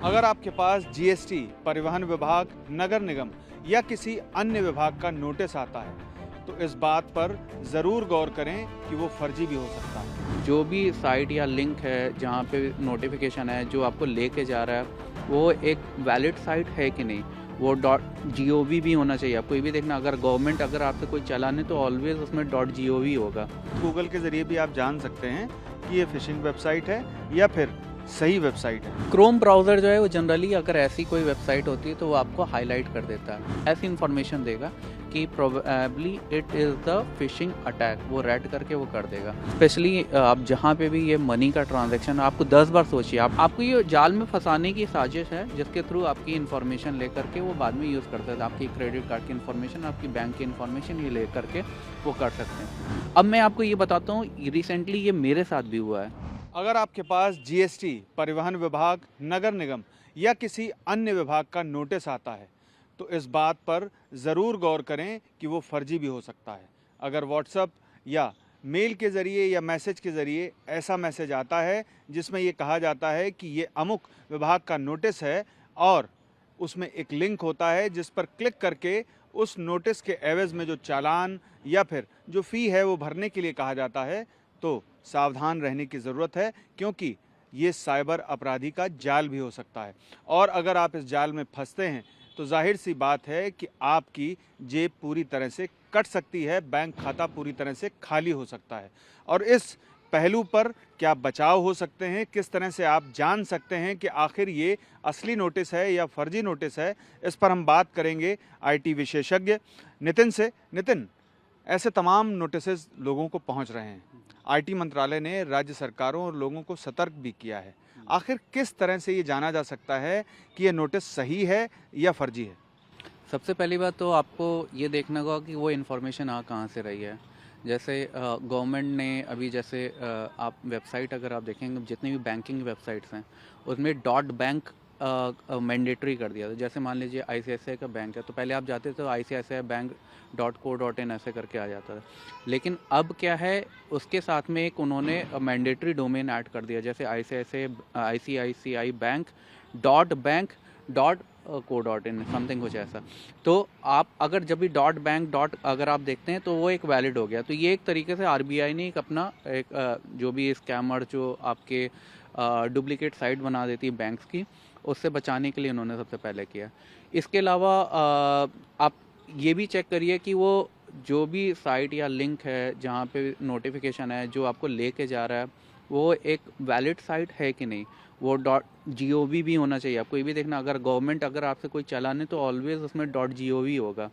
अगर आपके पास जीएसटी, परिवहन विभाग, नगर निगम या किसी अन्य विभाग का नोटिस आता है, तो इस बात पर ज़रूर गौर करें कि वो फर्जी भी हो सकता है। जो भी साइट या लिंक है जहाँ पे नोटिफिकेशन है जो आपको लेके जा रहा है वो एक वैलिड साइट है कि नहीं, वो .gov भी होना चाहिए। आप कोई भी देखना, अगर गवर्नमेंट अगर आपसे कोई चलाने तो ऑलवेज उसमें .gov होगा। गूगल के ज़रिए भी आप जान सकते हैं कि ये फिशिंग वेबसाइट है या फिर सही वेबसाइट है। क्रोम ब्राउज़र जो है वो जनरली अगर ऐसी कोई वेबसाइट होती है तो वो आपको हाईलाइट कर देता है, ऐसी इन्फॉर्मेशन देगा कि probably it is the phishing attack, वो रेड करके वो कर देगा। स्पेशली आप जहाँ पे भी ये मनी का ट्रांजैक्शन, आपको 10 बार सोचिए, आपको ये जाल में फंसाने की साजिश है जिसके थ्रू आपकी इन्फॉर्मेशन ले करके वो बाद में यूज़ कर सकते हैं। आपकी क्रेडिट कार्ड की इन्फॉर्मेशन, आपकी बैंक की इन्फॉर्मेशन ये ले करके वो कर सकते हैं। अब मैं आपको ये बताता हूँ, रिसेंटली ये मेरे साथ भी हुआ है। अगर आपके पास जीएसटी, परिवहन विभाग, नगर निगम या किसी अन्य विभाग का नोटिस आता है, तो इस बात पर ज़रूर गौर करें कि वो फर्जी भी हो सकता है। अगर व्हाट्सएप या मेल के ज़रिए या मैसेज के ज़रिए ऐसा मैसेज आता है जिसमें ये कहा जाता है कि ये अमुक विभाग का नोटिस है और उसमें एक लिंक होता है जिस पर क्लिक करके उस नोटिस के एवज़ में जो चालान या फिर जो फ़ी है वो भरने के लिए कहा जाता है, तो सावधान रहने की ज़रूरत है, क्योंकि ये साइबर अपराधी का जाल भी हो सकता है। और अगर आप इस जाल में फंसते हैं तो जाहिर सी बात है कि आपकी जेब पूरी तरह से कट सकती है, बैंक खाता पूरी तरह से खाली हो सकता है। और इस पहलू पर क्या बचाव हो सकते हैं, किस तरह से आप जान सकते हैं कि आखिर ये असली नोटिस है या फर्जी नोटिस है, इस पर हम बात करेंगे आईटी विशेषज्ञ नितिन से। नितिन, ऐसे तमाम नोटिसेस लोगों को पहुंच रहे हैं। आईटी मंत्रालय ने राज्य सरकारों और लोगों को सतर्क भी किया है। आखिर किस तरह से ये जाना जा सकता है कि ये नोटिस सही है या फर्जी है? सबसे पहली बात तो आपको ये देखना होगा कि वो इन्फॉर्मेशन आ कहाँ से रही है। जैसे गवर्नमेंट ने अभी जैसे आप वेबसाइट अगर आप देखेंगे, जितनी भी बैंकिंग वेबसाइट्स हैं उसमें डॉट बैंक मैंडेटरी कर दिया था। जैसे मान लीजिए आईसीआईसीआई का बैंक है, तो पहले आप जाते थे तो ICICIbank.co.in ऐसे करके आ जाता था। लेकिन अब क्या है, उसके साथ में एक उन्होंने मैंडेटरी डोमेन ऐड कर दिया, जैसे ICICI बैंक .bank.co.in समथिंग कुछ ऐसा। तो आप अगर जब भी .bank. अगर आप देखते हैं तो वो एक वैलिड हो गया। तो ये एक तरीके से आरबीआई ने एक अपना एक जो भी स्कैमर जो आपके डुप्लीकेट साइट बना देती है बैंक्स की, उससे बचाने के लिए उन्होंने सबसे पहले किया। इसके अलावा आप ये भी चेक करिए कि वो जो भी साइट या लिंक है जहाँ पे नोटिफिकेशन है जो आपको लेके जा रहा है वो एक वैलिड साइट है कि नहीं, वो .gov भी होना चाहिए। आप कोई भी देखना, अगर गवर्नमेंट अगर आपसे कोई चलाने तो ऑलवेज उसमें .gov होगा।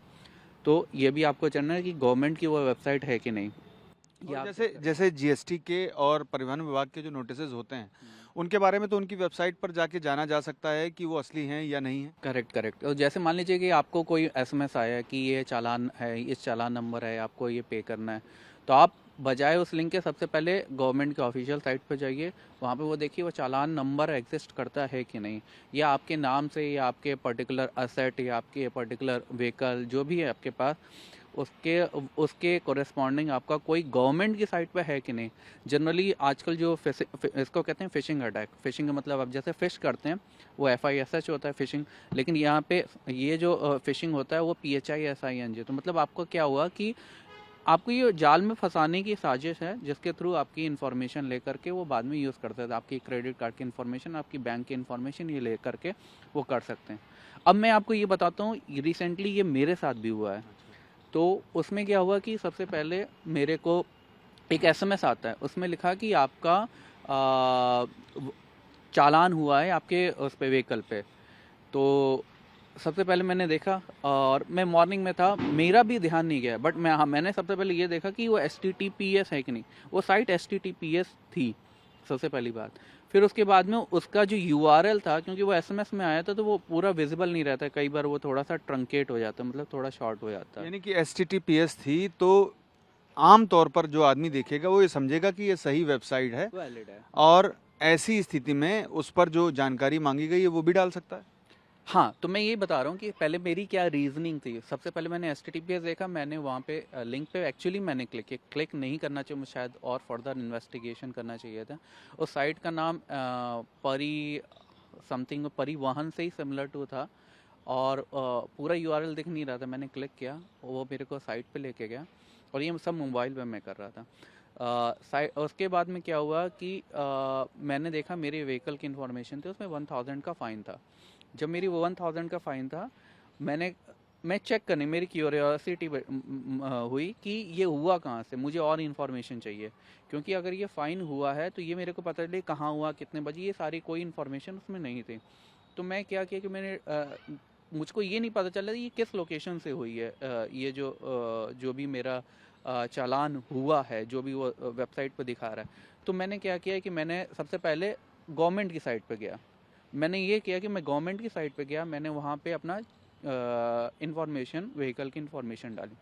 तो ये भी आपको जानना है कि गवर्नमेंट की वो वेबसाइट है कि नहीं। और या आप जैसे जैसे जीएसटी के और परिवहन विभाग के जो नोटिसेस होते हैं, उनके बारे में तो उनकी वेबसाइट पर जाके जाना जा सकता है कि वो असली हैं या नहीं हैं। Correct correct. और जैसे मान लीजिए कि आपको कोई एसएमएस आया है कि ये चालान है, इस चालान नंबर है, आपको ये पे करना है, तो आप बजाय उस लिंक के सबसे पहले गवर्नमेंट के ऑफिशियल साइट पर जाइए। वहाँ पे वो देखिए वो चालान नंबर एग्जिस्ट करता है कि नहीं, या आपके नाम से या आपके पर्टिकुलर असेट या आपके पर्टिकुलर व्हीकल जो भी है आपके पास, उसके उसके कोरेस्पॉन्डिंग आपका कोई गवर्नमेंट की साइट पे है कि नहीं। जनरली आजकल जो इसको कहते हैं फिशिंग अटैक, फिशिंग का मतलब आप जैसे फिश करते हैं वो FISH होता है फिशिंग, लेकिन यहाँ पे ये जो फिशिंग होता है वो PHISING। तो मतलब आपको क्या हुआ कि आपको ये जाल में फंसाने की साजिश है जिसके थ्रू आपकी इन्फॉर्मेशन लेकर के वो बाद में यूज़ करते थे। आपकी क्रेडिट कार्ड की इन्फॉर्मेशन, आपकी बैंक की इन्फॉर्मेशन ये ले करके वो कर सकते हैं। अब मैं आपको ये बताता हूँ, रिसेंटली ये मेरे साथ भी हुआ है। तो उसमें क्या हुआ कि सबसे पहले मेरे को एक एसएमएस आता है, उसमें लिखा कि आपका चालान हुआ है आपके उस पे व्हीकल पे। तो सबसे पहले मैंने देखा और मैं मॉर्निंग में था, मेरा भी ध्यान नहीं गया, बट मैंने सबसे पहले ये देखा कि वो HTTPS है कि नहीं। वो साइट HTTPS थी सबसे पहली बात। फिर उसके बाद में उसका जो URL था, क्योंकि वो एसएमएस में आया था तो वो पूरा विजिबल नहीं रहता, कई बार वो थोड़ा सा ट्रंकेट हो जाता, मतलब थोड़ा शॉर्ट हो जाता है। यानी कि HTTPS थी, तो आम तौर पर जो आदमी देखेगा वो ये समझेगा कि ये सही वेबसाइट है वैलिड है। और ऐसी स्थिति में उस पर जो जानकारी मांगी गई है वो भी डाल सकता है। हाँ, तो मैं ये बता रहा हूँ कि पहले मेरी क्या रीजनिंग थी। सबसे पहले मैंने HTTPS देखा, मैंने वहाँ पे लिंक पे एक्चुअली मैंने क्लिक नहीं करना चाहिए मुझे, शायद और फर्दर इन्वेस्टिगेशन करना चाहिए था। उस साइट का नाम परी समथिंग परिवहन से ही सिमिलर टू था, और पूरा यूआरएल दिख नहीं रहा था। मैंने क्लिक किया, वो मेरे को साइट पे लेके गया, और ये सब मोबाइल पे मैं कर रहा था। उसके बाद में क्या हुआ कि मैंने देखा मेरे व्हीकल की इन्फॉर्मेशन थी, उसमें 1000 का फ़ाइन था। जब मेरी वो 1000 का फ़ाइन था, मैं चेक करने, मेरी क्यूरियोसिटी हुई कि ये हुआ कहाँ से, मुझे और इन्फॉर्मेशन चाहिए, क्योंकि अगर ये फ़ाइन हुआ है तो ये मेरे को पता चले कहाँ हुआ, कितने बजे, ये सारी कोई इन्फॉर्मेशन उसमें नहीं थी। तो मैं क्या किया कि मुझको ये नहीं पता चला ये किस लोकेशन से हुई है, ये जो भी मेरा चालान हुआ है, जो भी वो वेबसाइट पर दिखा रहा है। तो मैंने क्या किया कि मैंने सबसे पहले गवर्नमेंट की साइट पे गया। मैंने ये किया कि मैं गवर्नमेंट की साइट पे गया, मैंने वहाँ पे अपना इंफॉर्मेशन, व्हीकल की इंफॉर्मेशन डाली,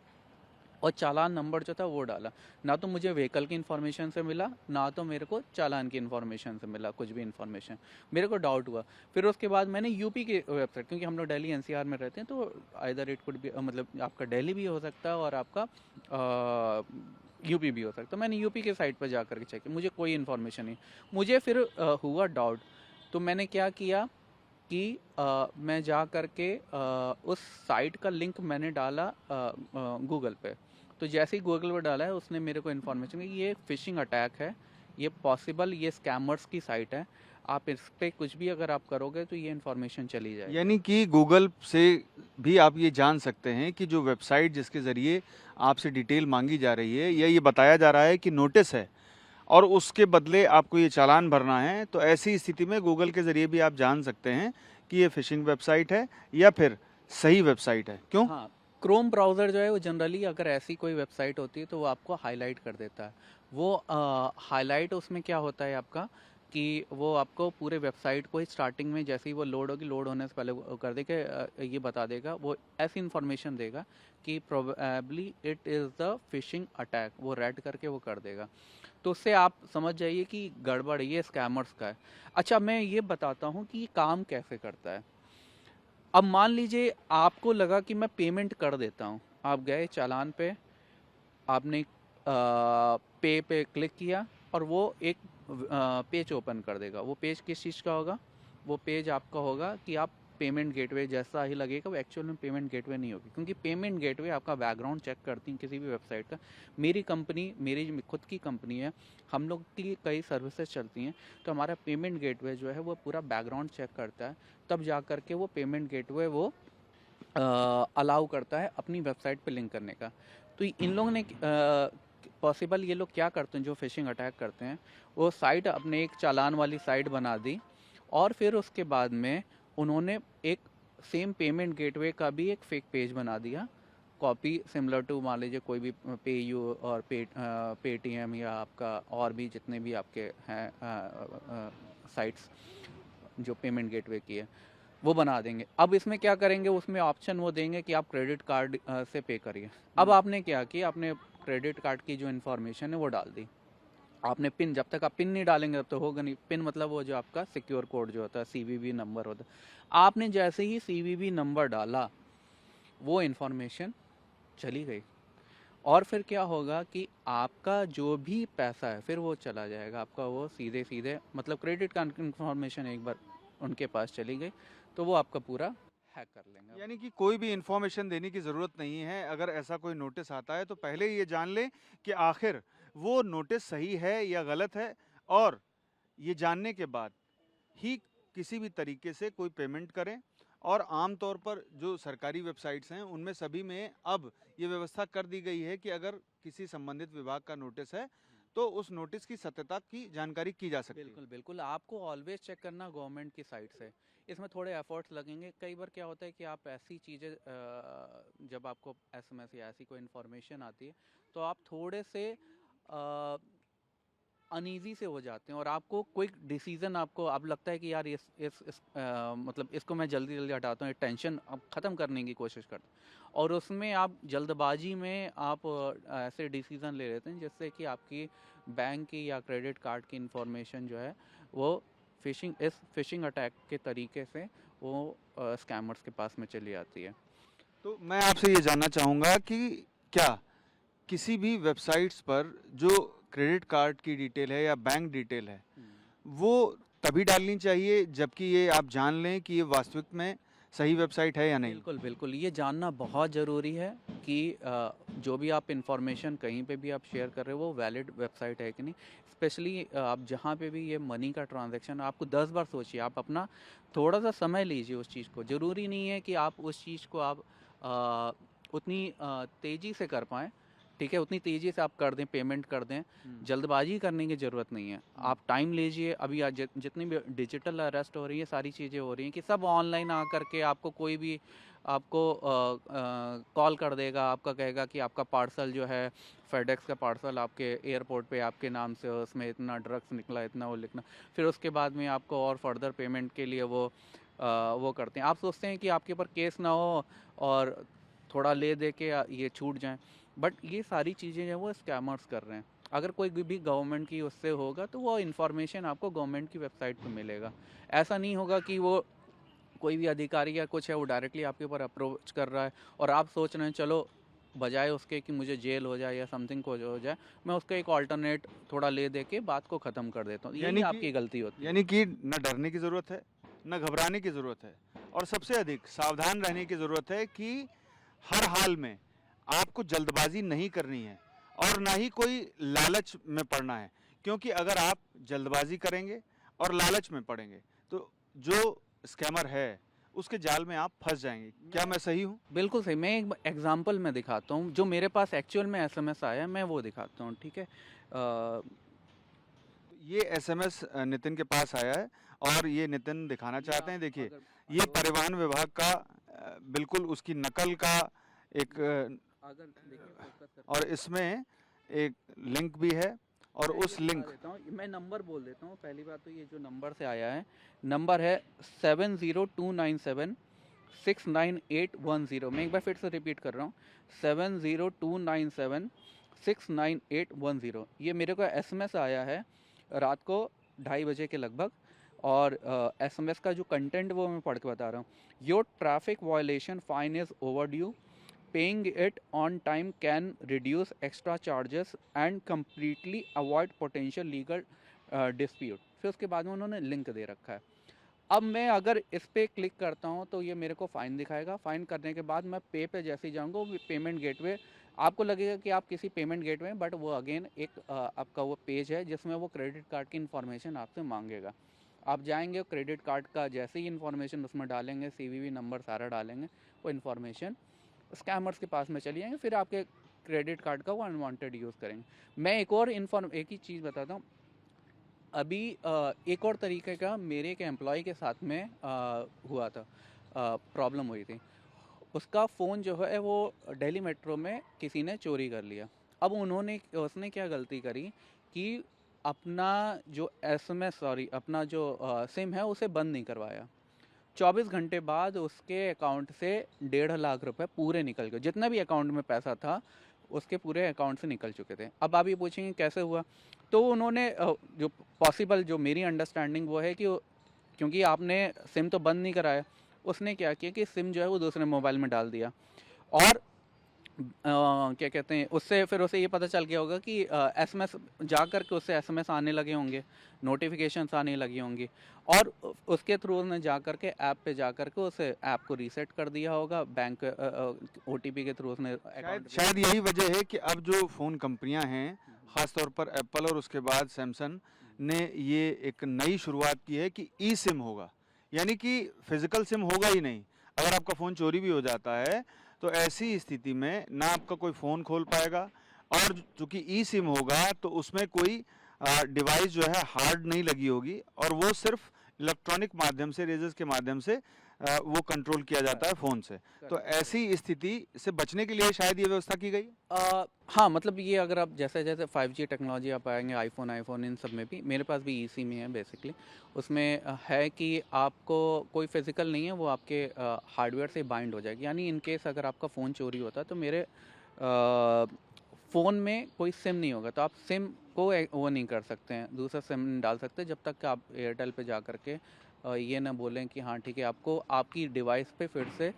और चालान नंबर जो था वो डाला। ना तो मुझे व्हीकल की इन्फॉर्मेशन से मिला, ना तो मेरे को चालान की इन्फॉर्मेशन से मिला कुछ भी इन्फॉर्मेशन। मेरे को डाउट हुआ। फिर उसके बाद मैंने यूपी की वेबसाइट, क्योंकि हम लोग दिल्ली एनसीआर में रहते हैं, तो आइदर इट कुड बी, मतलब आपका दिल्ली भी हो सकता है और आपका यूपी भी हो सकता है। तो मैंने यूपी के साइट पर जा करके चेक किया, मुझे कोई इन्फॉर्मेशन नहीं। मुझे फिर हुआ डाउट, तो मैंने क्या किया कि मैं जा करके उस साइट का लिंक मैंने डाला गूगल पे। तो जैसे ही गूगल पे डाला है, उसने मेरे को इन्फॉर्मेशन दी कि ये फिशिंग अटैक है, ये पॉसिबल, ये स्कैमर्स की साइट है, आप इस पे कुछ भी अगर आप करोगे तो ये इन्फॉर्मेशन चली जाएगी। यानी कि गूगल से भी आप ये जान सकते हैं कि जो वेबसाइट जिसके ज़रिए आपसे डिटेल मांगी जा रही है, या ये बताया जा रहा है कि नोटिस है और उसके बदले आपको ये चालान भरना है, तो ऐसी स्थिति में गूगल के ज़रिए भी आप जान सकते हैं कि ये फ़िशिंग वेबसाइट है या फिर सही वेबसाइट है। क्यों? हाँ, क्रोम ब्राउज़र जो है वो जनरली अगर ऐसी कोई वेबसाइट होती है तो वो आपको हाईलाइट कर देता है। वो हाईलाइट उसमें क्या होता है आपका, कि वो आपको पूरे वेबसाइट को ही स्टार्टिंग में जैसे ही वो लोड होगी, लोड होने से पहले वो कर दे के ये बता देगा, वो ऐसी इन्फॉर्मेशन देगा कि probably it is the phishing attack, वो रेड करके वो कर देगा। तो उससे आप समझ जाइए कि गड़बड़ है, ये स्कैमर्स का है। अच्छा, मैं ये बताता हूँ कि ये काम कैसे करता है। अब मान लीजिए आपको लगा कि मैं पेमेंट कर देता हूँ, आप गए चालान पे, आपने पे क्लिक किया, और वो एक पेज ओपन कर देगा। वो पेज किस चीज़ का होगा? वो पेज आपका होगा कि आप पेमेंट गेटवे जैसा ही लगेगा, वो एक्चुअल में पेमेंट गेटवे नहीं होगी, क्योंकि पेमेंट गेटवे आपका बैकग्राउंड चेक करती है किसी भी वेबसाइट का। मेरी कंपनी, मेरी जो खुद की कंपनी है, हम लोग की कई सर्विसेज चलती हैं, तो हमारा पेमेंट गेटवे जो है वो पूरा बैकग्राउंड चेक करता है, तब जा करके वो पेमेंट गेटवे वो अलाउ करता है अपनी वेबसाइट पे लिंक करने का। तो इन लोगों ने पॉसिबल, ये लोग क्या करते हैं जो फिशिंग अटैक करते हैं, वो साइट अपने एक चालान वाली साइट बना दी, और फिर उसके बाद में उन्होंने एक सेम पेमेंट गेटवे का भी एक फेक पेज बना दिया, कॉपी सिमिलर टू, मान लीजिए कोई भी पे यू और पेटीएम, या आपका और भी जितने भी आपके हैं साइट्स जो पेमेंट गेटवे की है, वो बना देंगे। अब इसमें क्या करेंगे, उसमें ऑप्शन वो देंगे कि आप क्रेडिट कार्ड से पे करिए। अब आपने क्या किया, आपने क्रेडिट कार्ड की जो इन्फॉर्मेशन है वो डाल दी। आपने पिन, जब तक आप पिन नहीं डालेंगे तब तो होगा नहीं। पिन मतलब वो जो आपका सिक्योर कोड जो होता है, सीवीवी नंबर होता है। आपने जैसे ही सीवीवी नंबर डाला, वो इन्फॉर्मेशन चली गई, और फिर क्या होगा कि आपका जो भी पैसा है फिर वो चला जाएगा आपका, वो सीधे सीधे, मतलब क्रेडिट कार्ड की इन्फॉर्मेशन एक बार उनके पास चली गई तो वो आपका पूरा हैक कर लेंगे। यानी कि कोई भी इन्फॉर्मेशन देने की ज़रूरत नहीं है। अगर ऐसा कोई नोटिस आता है तो पहले ये जान लें कि आखिर वो नोटिस सही है या गलत है, और ये जानने के बाद ही किसी भी तरीके से कोई पेमेंट करें। और आम तौर पर जो सरकारी वेबसाइट्स हैं उनमें सभी में अब ये व्यवस्था कर दी गई है कि अगर किसी संबंधित विभाग का नोटिस है तो उस नोटिस की सत्यता की जानकारी की जा सकती है। बिल्कुल बिल्कुल, आपको ऑलवेज चेक करना गवर्नमेंट की साइट से। इसमें थोड़े एफर्ट्स लगेंगे। कई बार क्या होता है कि आप ऐसी चीज़ें, जब आपको एसएमएस या ऐसी कोई इन्फॉर्मेशन आती है, तो आप थोड़े से अनईज़ी से हो जाते हैं, और आपको क्विक डिसीजन, आपको अब लगता है कि यार मतलब इसको मैं जल्दी जल्दी हटाता हूँ, ये टेंशन अब ख़त्म करने की कोशिश करते हैं, और उसमें आप जल्दबाजी में आप ऐसे डिसीज़न ले लेते हैं जिससे कि आपकी बैंक की या क्रेडिट कार्ड की इंफॉर्मेशन जो है वो फिशिंग अटैक के तरीके से वो स्कैमर्स के पास में चली आती है। तो मैं आपसे ये जानना चाहूँगा कि क्या किसी भी वेबसाइट्स पर जो क्रेडिट कार्ड की डिटेल है या बैंक डिटेल है, वो तभी डालनी चाहिए जबकि ये आप जान लें कि ये वास्तविक में सही वेबसाइट है या नहीं? बिल्कुल, बिल्कुल। ये जानना बहुत ज़रूरी है कि जो भी आप इन्फॉर्मेशन कहीं पे भी आप शेयर कर रहे हो वो वैलिड वेबसाइट है कि नहीं। स्पेशली आप जहाँ पे भी ये मनी का ट्रांज़ैक्शन आपको 10 बार सोचिए, आप अपना थोड़ा-सा समय लीजिए उस चीज़ को। ज़रूरी नहीं है कि आप उस चीज़ को आप उतनी तेज़ी से कर पाएँ, ठीक है? उतनी तेज़ी से आप कर दें, पेमेंट कर दें। जल्दबाजी करने की ज़रूरत नहीं है। आप टाइम लीजिए। अभी जितनी भी डिजिटल अरेस्ट हो रही है, सारी चीज़ें हो रही हैं कि सब ऑनलाइन आकर के आपको कोई भी आपको कॉल कर देगा, आपका कहेगा कि आपका पार्सल जो है फेडेक्स का पार्सल आपके एयरपोर्ट पे आपके नाम से, उसमें इतना ड्रग्स निकला, इतना वो लिखना। फिर उसके बाद में आपको और फर्दर पेमेंट के लिए वो करते हैं। आप सोचते हैं कि आपके ऊपर केस ना हो और थोड़ा ले दे के ये छूट जाएँ, बट ये सारी चीज़ें जो हैं वो स्कैमर्स कर रहे हैं। अगर कोई भी गवर्नमेंट की उससे होगा तो वो इन्फॉर्मेशन आपको गवर्नमेंट की वेबसाइट पे मिलेगा। ऐसा नहीं होगा कि वो कोई भी अधिकारी या कुछ है वो डायरेक्टली आपके ऊपर अप्रोच कर रहा है और आप सोच रहे हैं चलो बजाय उसके कि मुझे जेल हो जाए या समथिंग को हो जाए, मैं उसका एक ऑल्टरनेट थोड़ा ले दे के बात को ख़त्म कर देता हूँ। यही आपकी गलती होती है। यानी कि न डरने की ज़रूरत है, न घबराने की ज़रूरत है और सबसे अधिक सावधान रहने की ज़रूरत है कि हर हाल में आपको जल्दबाजी नहीं करनी है और ना ही कोई लालच में पड़ना है, क्योंकि अगर आप जल्दबाजी करेंगे और लालच में पड़ेंगे तो जो स्कैमर है उसके जाल में आप फंस जाएंगे। क्या मैं सही हूँ? बिल्कुल सही। मैं एक एग्जांपल में दिखाता हूँ, जो मेरे पास एक्चुअल में एसएमएस आया है, मैं वो दिखाता हूँ, ठीक है? ये एसएमएस नितिन के पास आया है और ये नितिन दिखाना चाहते हैं। देखिए, ये अगर परिवहन विभाग का बिल्कुल उसकी नकल का एक अगर देखिए फोकस कर और इसमें एक लिंक भी है और मैं ये उस बता लिंक देता हूँ, मैं नंबर बोल देता हूँ। पहली बात तो ये जो नंबर से आया है, नंबर है 7029769810। मैं एक बार फिर से रिपीट कर रहा हूँ, 7029769810। ये मेरे को एसएमएस आया है रात को 2:30 बजे के लगभग। और एसएमएस का जो कंटेंट वो मैं पढ़ के बता रहा हूँ। Your traffic violation fine is over due, paying it on time can reduce extra charges and completely avoid potential legal dispute. फिर उसके बाद में उन्होंने लिंक दे रखा है। अब मैं अगर इस पर क्लिक करता हूँ तो ये मेरे को फ़ाइन दिखाएगा। फ़ाइन करने के बाद मैं पे पे जैसे ही जाऊँगा, वो पेमेंट गेटवे, आपको लगेगा कि आप किसी पेमेंट गेटवे में, बट वो अगेन एक आपका वो पेज है जिसमें वो क्रेडिट कार्ड की इन्फॉर्मेशन आपसे मांगेगा। आप जाएंगे, क्रेडिट कार्ड का जैसे ही इन्फॉर्मेशन उसमें डालेंगे, सीवीवी नंबर सारा डालेंगे, वो इन्फॉर्मेशन स्कैमर्स के पास में चली जाएंगे। फिर आपके क्रेडिट कार्ड का वो अनवांटेड यूज़ करेंगे। मैं एक ही चीज़ बताता हूँ। अभी एक और तरीके का मेरे एक एम्प्लॉय के साथ में हुआ था, प्रॉब्लम हुई थी। उसका फ़ोन जो है वो दिल्ली मेट्रो में किसी ने चोरी कर लिया। अब उसने क्या गलती करी कि अपना जो सिम है उसे बंद नहीं करवाया। 24 घंटे बाद उसके अकाउंट से 1.5 लाख रुपए पूरे निकल गए। जितना भी अकाउंट में पैसा था उसके पूरे अकाउंट से निकल चुके थे। अब आप ये पूछेंगे कैसे हुआ, तो उन्होंने जो मेरी अंडरस्टैंडिंग वो है कि क्योंकि आपने सिम तो बंद नहीं कराया, उसने क्या किया कि सिम जो है वो दूसरे मोबाइल में डाल दिया। और क्या कहते हैं, उससे फिर उसे ये पता चल गया होगा कि एसएमएस जा कर के उससे एसएमएस आने लगे होंगे, नोटिफिकेशंस आने लगी होंगी, और उसके थ्रू उसने जा कर के ऐप पे जा कर के उसे ऐप को रीसेट कर दिया होगा। बैंक ओटीपी के थ्रू उसने शायद यही वजह है कि अब जो फ़ोन कंपनियां हैं, ख़ासतौर पर एप्पल और उसके बाद सैमसंग ने ये एक नई शुरुआत की है कि ई सिम होगा, यानी कि फिजिकल सिम होगा ही नहीं। अगर आपका फ़ोन चोरी भी हो जाता है तो ऐसी स्थिति में ना आपका कोई फ़ोन खोल पाएगा, और चूंकि ई सिम होगा तो उसमें कोई डिवाइस जो है हार्ड नहीं लगी होगी और वो सिर्फ इलेक्ट्रॉनिक माध्यम से, रेजर्स के माध्यम से वो कंट्रोल किया जाता है फ़ोन से। तो ऐसी स्थिति से बचने के लिए शायद ये व्यवस्था की गई। हाँ, मतलब ये अगर आप जैसे जैसे 5G टेक्नोलॉजी आप आएंगे, आईफोन इन सब में भी, मेरे पास भी ई में है बेसिकली। उसमें है कि आपको कोई फिजिकल नहीं है, वो आपके हार्डवेयर से बाइंड हो जाएगी। यानी इन केस अगर आपका फ़ोन चोरी होता है तो मेरे फ़ोन में कोई सिम नहीं होगा, तो आप सिम को वो नहीं कर सकते हैं, दूसरा सिम नहीं डाल सकते जब तक कि आप एयरटेल पे जा कर के ये ना बोलें कि हाँ ठीक है, आपको आपकी डिवाइस पे फिर से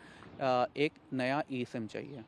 एक नया ई सिम चाहिए।